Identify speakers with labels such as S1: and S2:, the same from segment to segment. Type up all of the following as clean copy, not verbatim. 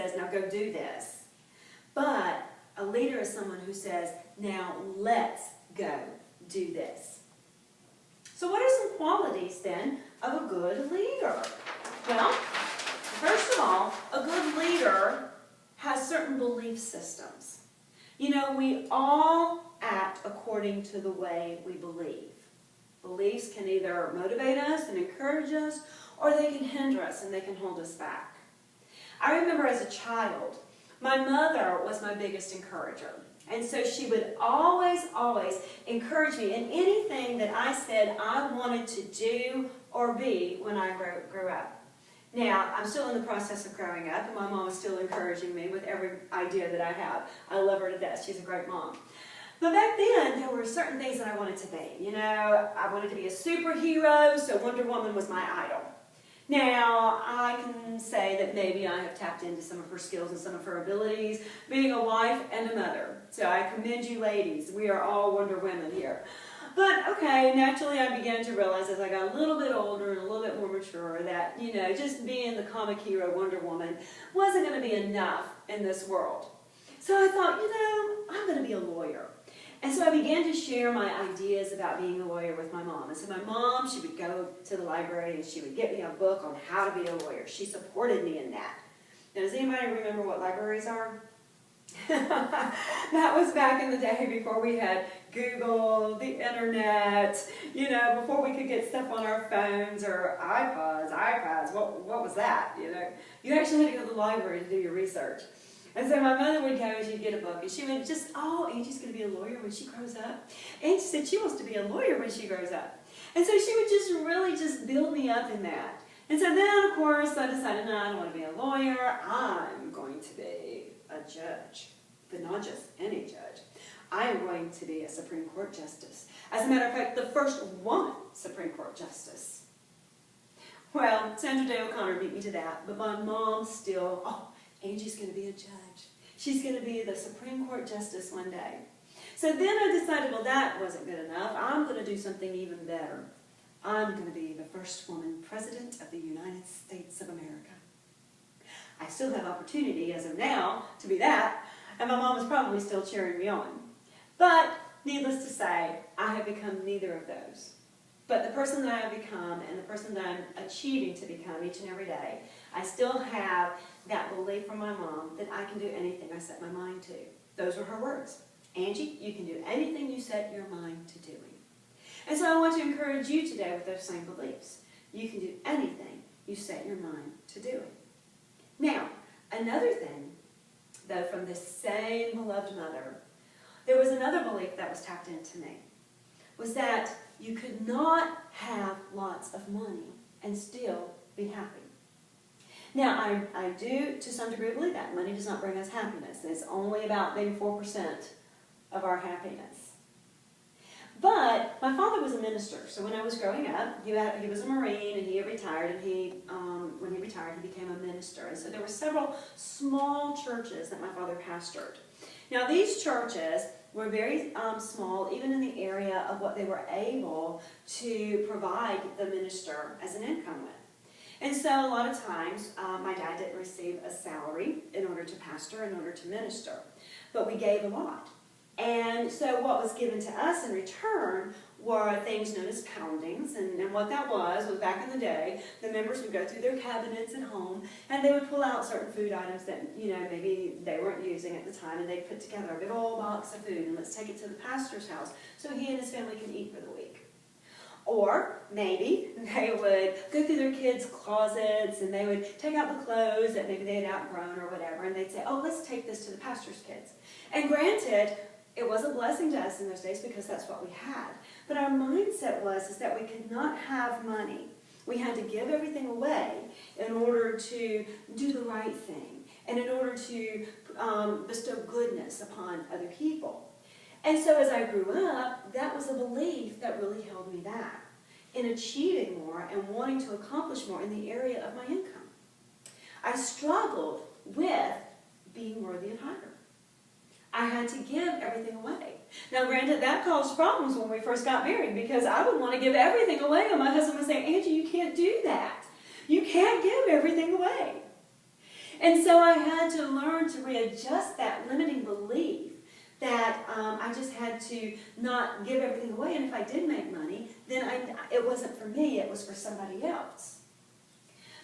S1: says, now go do this. But a leader is someone who says, now let's go do this. So what are some qualities then of a good leader? Well, first of all, a good leader has certain belief systems. You know, we all act according to the way we believe. Beliefs can either motivate us and encourage us, or they can hinder us and they can hold us back. I remember as a child, my mother was my biggest encourager. And so she would always encourage me in anything that I said I wanted to do or be when I grew up. Now, I'm still in the process of growing up, and my mom is still encouraging me with every idea that I have. I love her to death. She's a great mom. But back then, there were certain things that I wanted to be. You know, I wanted to be a superhero, so Wonder Woman was my idol. Now, I can say that maybe I have tapped into some of her skills and some of her abilities, being a wife and a mother. So I commend you ladies. We are all Wonder Women here. But, okay, naturally I began to realize as I got a little bit older and a little bit more mature that, you know, just being the comic hero Wonder Woman wasn't going to be enough in this world. So I thought, you know, I'm going to be a lawyer. And so I began to share my ideas about being a lawyer with my mom. And so my mom, she would go to the library and she would get me a book on how to be a lawyer. She supported me in that. Now, does anybody remember what libraries are? That was back in the day before we had Google, the internet, you know, before we could get stuff on our phones or iPads. What was that? You know, you actually had to go to the library to do your research. And so my mother would go and she'd get a book and she would just, oh, Angie's going to be a lawyer when she grows up. And she said she wants to be a lawyer when she grows up. And so she would just really just build me up in that. And so then, of course, I decided, no, I don't want to be a lawyer. I'm going to be a judge, but not just any judge. I am going to be a Supreme Court justice. As a matter of fact, the first woman Supreme Court justice. Well, Sandra Day O'Connor beat me to that, but my mom still, oh, Angie's going to be a judge. She's going to be the Supreme Court justice one day. So then I decided, well, that wasn't good enough. I'm going to do something even better. I'm going to be the first woman president of the United States of America. I still have opportunity as of now to be that, and my mom is probably still cheering me on. But needless to say, I have become neither of those. But the person that I have become and the person that I'm achieving to become each and every day, I still have that belief from my mom that I can do anything I set my mind to. Those were her words. Angie, you can do anything you set your mind to doing. And so I want to encourage you today with those same beliefs. You can do anything you set your mind to doing. Now, another thing, though, from this same beloved mother, there was another belief that was tapped into me, was that you could not have lots of money and still be happy. Now, I do, to some degree, believe that. Money does not bring us happiness. It's only about maybe 4% of our happiness. But my father was a minister, so when I was growing up, he was a Marine, and he had retired, and when he retired, he became a minister. And so there were several small churches that my father pastored. Now, these churches were very small, even in the area of what they were able to provide the minister as an income with. And so a lot of times, my dad didn't receive a salary in order to pastor, in order to minister, but we gave a lot. And so what was given to us in return were things known as poundings, and what that was back in the day, the members would go through their cabinets at home, and they would pull out certain food items that, you know, maybe they weren't using at the time, and they'd put together a big old box of food, and let's take it to the pastor's house so he and his family can eat for the week. Or maybe they would go through their kids' closets and they would take out the clothes that maybe they had outgrown or whatever, and they'd say, oh, let's take this to the pastor's kids. And granted, it was a blessing to us in those days because that's what we had. But our mindset was that we could not have money. We had to give everything away in order to do the right thing and in order to bestow goodness upon other people. And so as I grew up, that was a belief that really held me back in achieving more and wanting to accomplish more in the area of my income. I struggled with being worthy of hire. I had to give everything away. Now, granted, that caused problems when we first got married because I would want to give everything away, and my husband would say, Angie, you can't do that. You can't give everything away. And so I had to learn to readjust that limiting belief that I just had to not give everything away, and if I did make money, then it wasn't for me, it was for somebody else.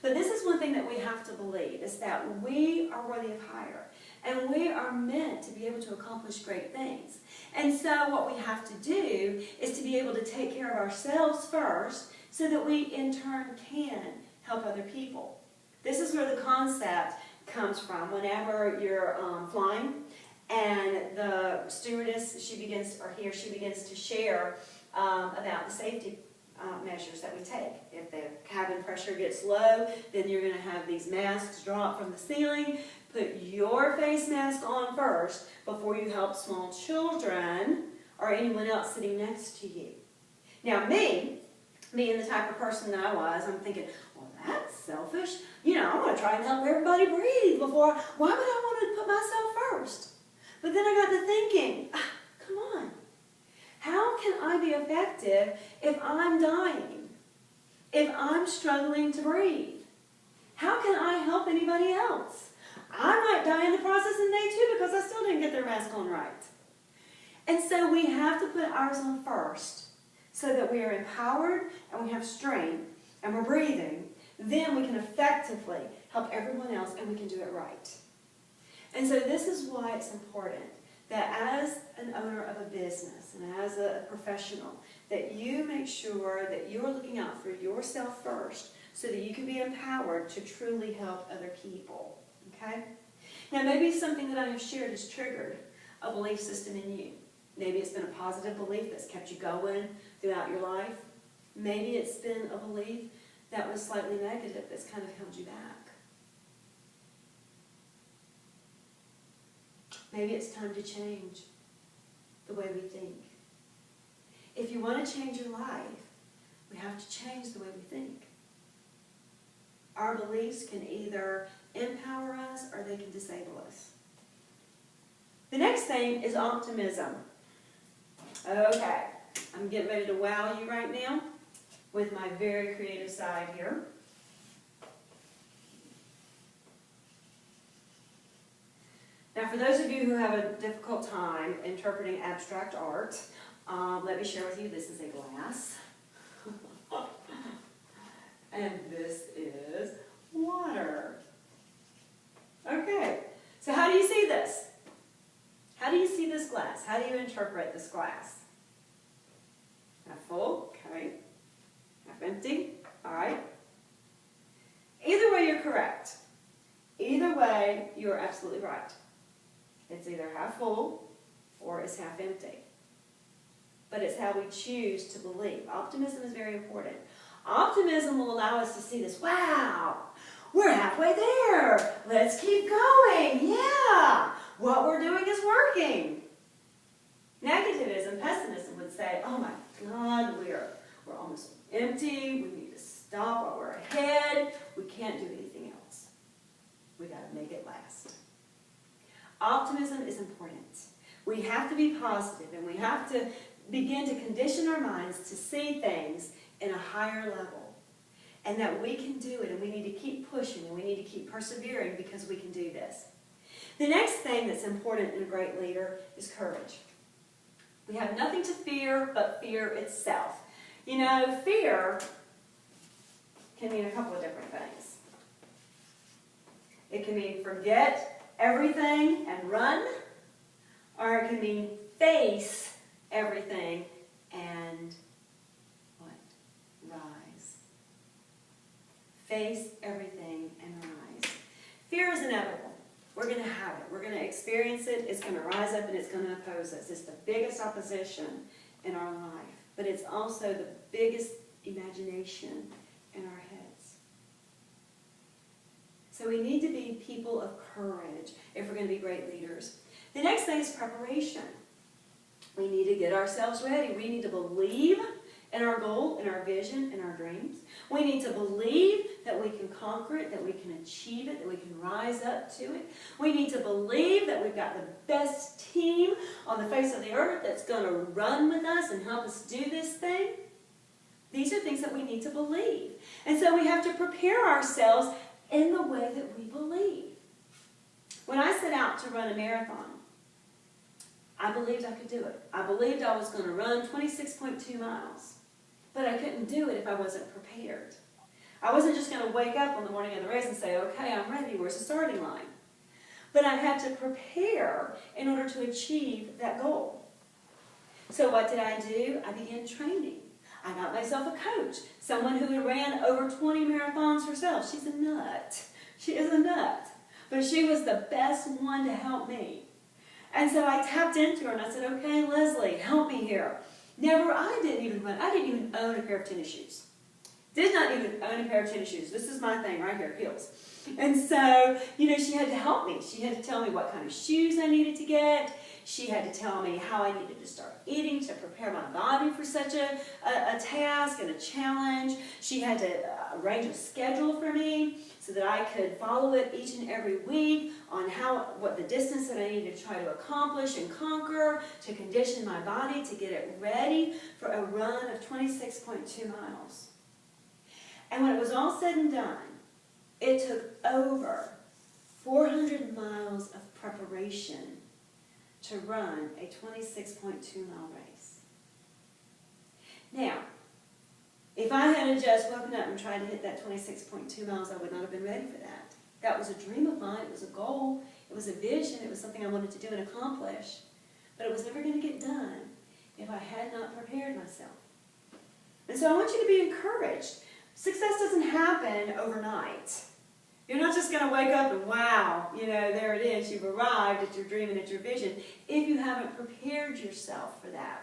S1: But this is one thing that we have to believe, is that we are worthy of higher, and we are meant to be able to accomplish great things. And so what we have to do is to be able to take care of ourselves first, so that we in turn can help other people. This is where the concept comes from. Whenever you're flying, and the stewardess, he or she begins to share about the safety measures that we take. If the cabin pressure gets low, then you're going to have these masks drop from the ceiling. Put your face mask on first before you help small children or anyone else sitting next to you. Now me being the type of person that I was, I'm thinking, well, that's selfish. I want to try and help everybody breathe before. Why would I want to put myself first? But then I got to thinking, come on. How can I be effective if I'm dying? If I'm struggling to breathe? How can I help anybody else? I might die in the process, and they too, because I still didn't get their mask on right. And so we have to put ours on first, so that we are empowered and we have strength and we're breathing. Then we can effectively help everyone else, and we can do it right. And so this is why it's important that as an owner of a business and as a professional, that you make sure that you're looking out for yourself first, so that you can be empowered to truly help other people. Okay? Now maybe something that I have shared has triggered a belief system in you. Maybe it's been a positive belief that's kept you going throughout your life. Maybe it's been a belief that was slightly negative that's kind of held you back. Maybe it's time to change the way we think. If you want to change your life, we have to change the way we think. Our beliefs can either empower us or they can disable us. The next thing is optimism. Okay, I'm getting ready to wow you right now with my very creative side here. Now, for those of you who have a difficult time interpreting abstract art, let me share with you, this is a glass. And this is water. Okay, so how do you see this? How do you see this glass? How do you interpret this glass? Half full, okay. Half empty, all right. Either way, you're correct. Either way, you're absolutely right. It's either half full or it's half empty. But it's how we choose to believe. Optimism is very important. Optimism will allow us to see this. Wow, we're halfway there. Let's keep going. Yeah, what we're doing is working. Negativism, pessimism would say, oh my God, we're almost empty. We need to stop while we're ahead. We can't do anything else. We got to make it last. Optimism is important. We have to be positive, and we have to begin to condition our minds to see things in a higher level, and that we can do it, and we need to keep pushing, and we need to keep persevering, because we can do this. The next thing that's important in a great leader is courage. We have nothing to fear but fear itself. You know, fear can mean a couple of different things. It can mean forget everything and run, or it can mean face everything and what? Rise. Face everything and rise. Fear is inevitable. We're going to have it. We're going to experience it. It's going to rise up and it's going to oppose us. It's the biggest opposition in our life, but it's also the biggest imagination in our heads. So we need to be people of courage if we're going to be great leaders. The next thing is preparation. We need to get ourselves ready. We need to believe in our goal, in our vision, in our dreams. We need to believe that we can conquer it, that we can achieve it, that we can rise up to it. We need to believe that we've got the best team on the face of the earth that's going to run with us and help us do this thing. These are things that we need to believe. And so we have to prepare ourselves in the way that we believe. out to run a marathon, I believed I could do it. I believed I was going to run 26.2 miles. But I couldn't do it if I wasn't prepared. I wasn't just going to wake up on the morning of the race and say, okay, I'm ready, where's the starting line? But I had to prepare in order to achieve that goal. So what did I do? I began training. I got myself a coach, someone who had ran over 20 marathons herself. She's a nut. She is a nut. But she was the best one to help me. And so I tapped into her and I said, okay, Leslie, help me here. I didn't even own a pair of tennis shoes. Did not even own a pair of tennis shoes. This is my thing right here, heels. And so, she had to help me. She had to tell me what kind of shoes I needed to get. She had to tell me how I needed to start eating to prepare my body for such a task and a challenge. She had to arrange a schedule for me so that I could follow it each and every week on what the distance that I needed to try to accomplish and conquer, to condition my body to get it ready for a run of 26.2 miles. And when it was all said and done, it took over 400 miles of preparation to run a 26.2-mile race. Now, if I had just woken up and tried to hit that 26.2 miles, I would not have been ready for that. That was a dream of mine. It was a goal. It was a vision. It was something I wanted to do and accomplish. But it was never going to get done if I had not prepared myself. And so I want you to be encouraged. Success doesn't happen overnight. You're not just going to wake up and wow, there it is. You've arrived at your dream and at your vision if you haven't prepared yourself for that.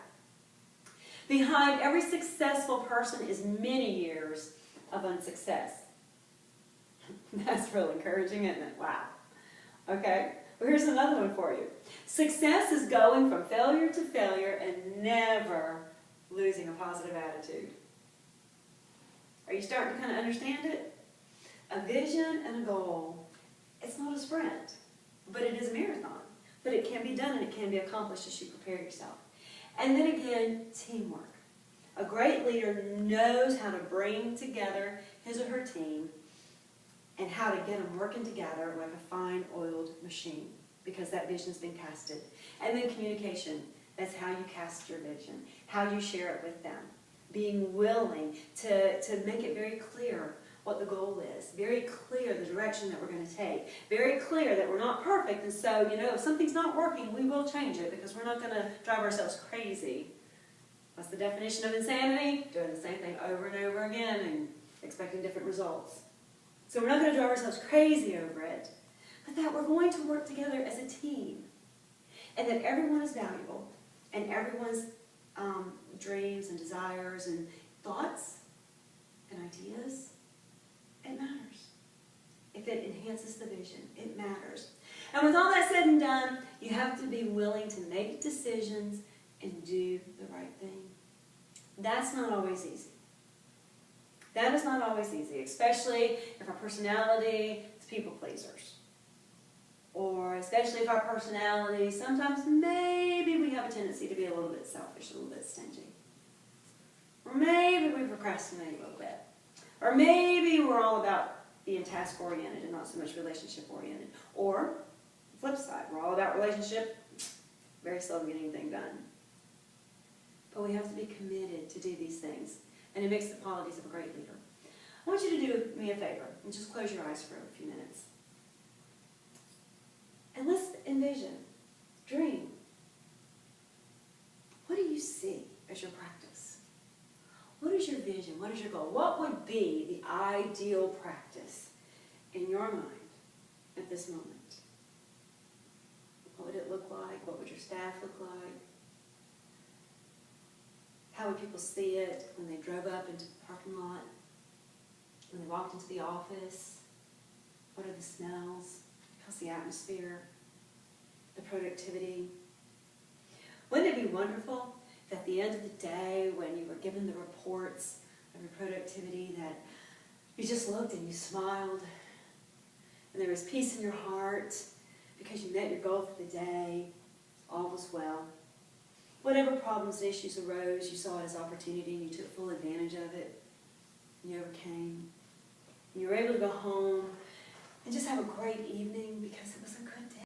S1: Behind every successful person is many years of unsuccess. That's real encouraging, isn't it? Wow. Okay, well, here's another one for you. Success is going from failure to failure and never losing a positive attitude. Are you starting to kind of understand it? A vision and a goal, it's not a sprint, but it is a marathon. But it can be done and it can be accomplished as you prepare yourself. And then again, teamwork. A great leader knows how to bring together his or her team and how to get them working together like a fine-oiled machine, because that vision's been casted. And then communication. That's how you cast your vision, how you share it with them. Being willing to make it very clear what the goal is, very clear the direction that we're going to take, very clear that we're not perfect, and so, if something's not working, we will change it because we're not going to drive ourselves crazy. What's the definition of insanity? Doing the same thing over and over again and expecting different results. So we're not going to drive ourselves crazy over it, but that we're going to work together as a team, and that everyone is valuable, and everyone's dreams and desires and thoughts and ideas, it matters. If it enhances the vision, it matters. And with all that said and done, you have to be willing to make decisions and do the right thing. That's not always easy. That is not always easy, especially if our personality is people pleasers. Or especially if our personality, sometimes maybe we have a tendency to be a little bit selfish, a little bit stingy. Or maybe we procrastinate a little bit. Or maybe we're all about being task-oriented and not so much relationship-oriented. Or, flip side, we're all about relationship, very slow getting anything done. But we have to be committed to do these things. And it makes the qualities of a great leader. I want you to do me a favor and just close your eyes for a few minutes. And let's envision, dream. What do you see as your practice? What is your vision? What is your goal? What would be the ideal practice in your mind at this moment? What would it look like? What would your staff look like? How would people see it when they drove up into the parking lot? When they walked into the office? What are the smells? How's the atmosphere? The productivity? Wouldn't it be wonderful if at the end of the day, when you were given the reports of your productivity, that you just looked and you smiled, and there was peace in your heart because you met your goal for the day, all was well. Whatever problems and issues arose, you saw it as opportunity and you took full advantage of it. You overcame. And you were able to go home and just have a great evening because it was a good day.